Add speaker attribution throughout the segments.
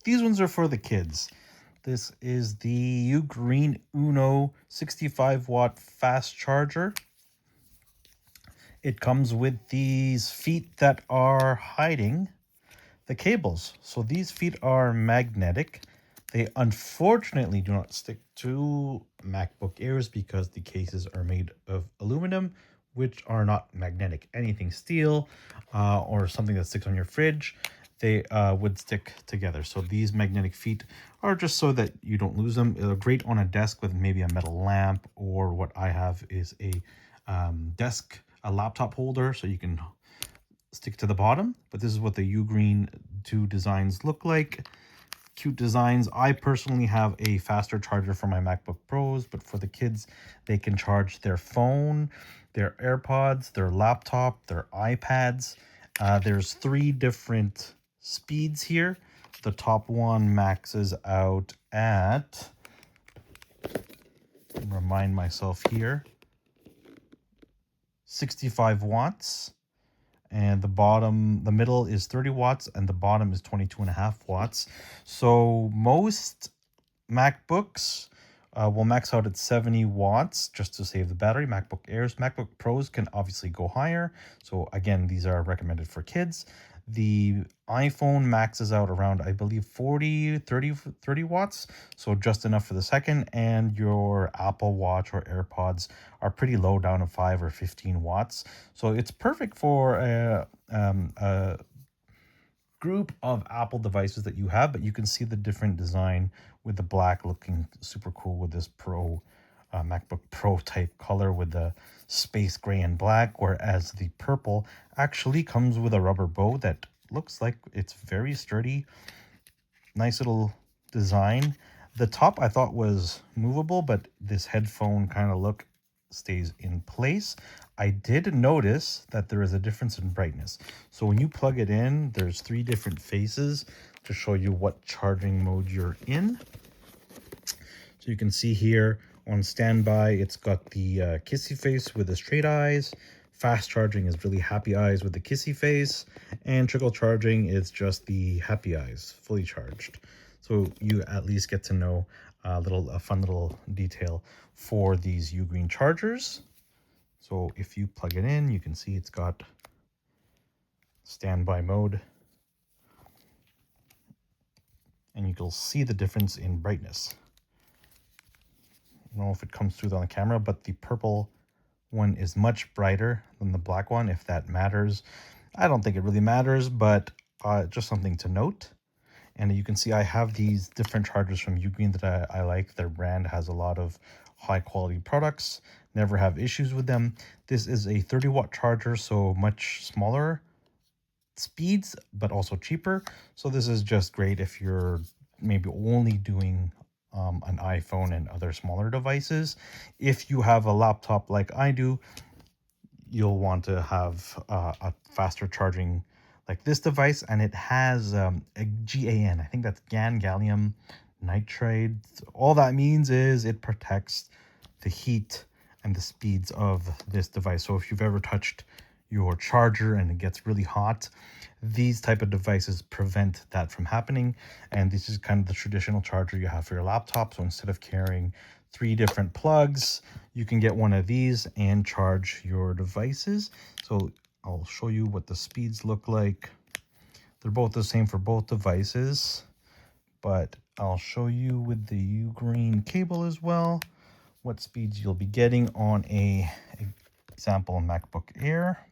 Speaker 1: These ones are for the kids. This is the Ugreen Uno 65-watt fast charger. It comes with these feet that are hiding the cables. So these feet are magnetic. They unfortunately do not stick to MacBook Airs because the cases are made of aluminum, which are not magnetic. Anything steel or something that sticks on your fridge, they would stick together. So these magnetic feet are just so that you don't lose them. They're great on a desk with maybe a metal lamp, or what I have is a laptop holder, so you can stick to the bottom. But this is what the Ugreen 2 designs look like. Cute designs. I personally have a faster charger for my MacBook Pros, but for the kids, they can charge their phone, their AirPods, their laptop, their iPads. There's 3 different speeds here. The top one maxes out at, remind myself here, 65 watts. And the middle is 30 watts, and the bottom is 22.5 watts. So most MacBooks will max out at 70 watts just to save the battery. MacBook Airs, MacBook Pros can obviously go higher. So again, these are recommended for kids. The iPhone maxes out around, I believe, 30 watts, so just enough for the second. And your Apple Watch or AirPods are pretty low, down to 5 or 15 watts. So it's perfect for a group of Apple devices that you have, but you can see the different design with the black looking super cool with this MacBook Pro type color with the space gray and black, whereas the purple actually comes with a rubber bow that looks like it's very sturdy. Nice little design. The top I thought was movable, but this headphone kind of look stays in place. I did notice that there is a difference in brightness. So when you plug it in, there's 3 different faces to show you what charging mode you're in. So you can see here on standby, it's got the kissy face with the straight eyes. Fast charging is really happy eyes with the kissy face. And trickle charging is just the happy eyes, fully charged. So you at least get to know a fun little detail for these Ugreen chargers. So if you plug it in, you can see it's got standby mode. And you'll see the difference in brightness. I don't know if it comes through on the camera, but the purple one is much brighter than the black one, if that matters. I don't think it really matters, but just something to note. And you can see I have these different chargers from Ugreen that I like. Their brand has a lot of high quality products. Never have issues with them. This is a 30-watt charger, so much smaller speeds, but also cheaper. So this is just great if you're maybe only doing an iPhone and other smaller devices. If you have a laptop like I do, you'll want to have a faster charging like this device, and it has a GaN. I think that's gallium nitride. All that means is it protects the heat and the speeds of this device. So if you've ever touched your charger and it gets really hot, these type of devices prevent that from happening. And this is kind of the traditional charger you have for your laptop. So instead of carrying 3 different plugs, you can get one of these and charge your devices. So I'll show you what the speeds look like. They're both the same for both devices, but I'll show you with the Ugreen cable as well what speeds you'll be getting on a example MacBook Air.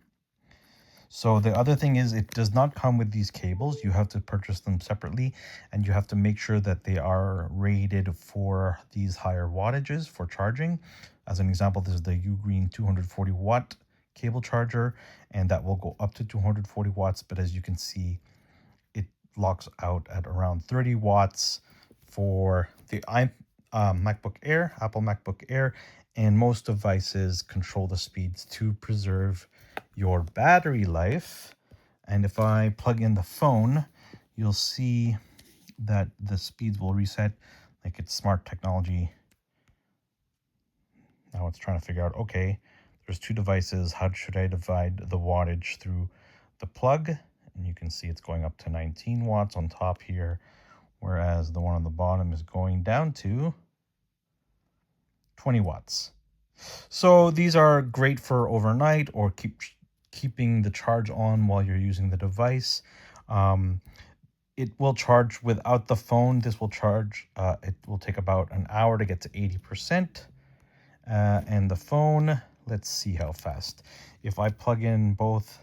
Speaker 1: So the other thing is it does not come with these cables. You have to purchase them separately, and you have to make sure that they are rated for these higher wattages for charging. As an example, this is the Ugreen 240 watt cable charger, and that will go up to 240 watts. But as you can see, it locks out at around 30 watts for the MacBook Air, Apple MacBook Air, and most devices control the speeds to preserve your battery life. And if I plug in the phone, you'll see that the speeds will reset. Like, it's smart technology. Now it's trying to figure out, okay, there's 2 devices. How should I divide the wattage through the plug? And you can see it's going up to 19 watts on top here, whereas the one on the bottom is going down to 20 watts. So these are great for overnight or keeping the charge on while you're using the device. It will charge without the phone. This will charge, it will take about an hour to get to 80%. And the phone, let's see how fast. If I plug in both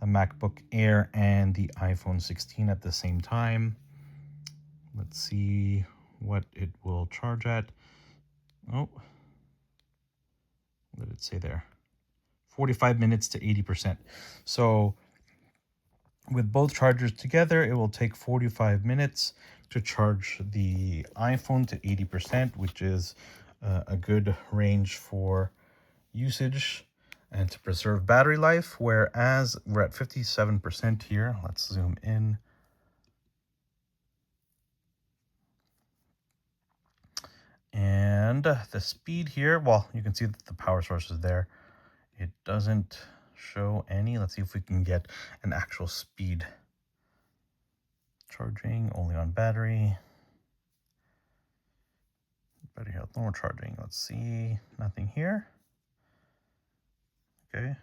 Speaker 1: the MacBook Air and the iPhone 16 at the same time, let's see what it will charge at. Oh, what did it say there? 45 minutes to 80%. So with both chargers together, it will take 45 minutes to charge the iPhone to 80%, which is a good range for usage and to preserve battery life, whereas we're at 57% here. Let's zoom in. And the speed here, well, you can see that the power source is there. It doesn't show any. Let's see if we can get an actual speed. Charging only on battery. Battery health, no more charging. Let's see, nothing here. Okay.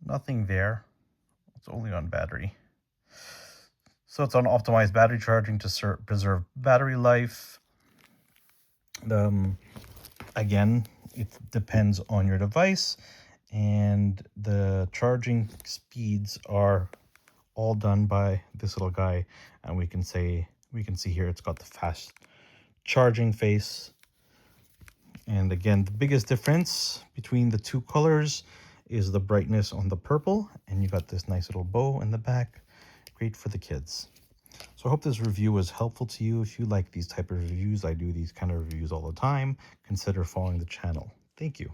Speaker 1: Nothing there. It's only on battery. So it's on optimized battery charging to preserve battery life. Again, it depends on your device, and the charging speeds are all done by this little guy, and we can see here it's got the fast charging face. And again, the biggest difference between the two colors is the brightness on the purple, and you got this nice little bow in the back. Great for the kids. So I hope this review was helpful to you. If you like these type of reviews, I do these kind of reviews all the time. Consider following the channel. Thank you.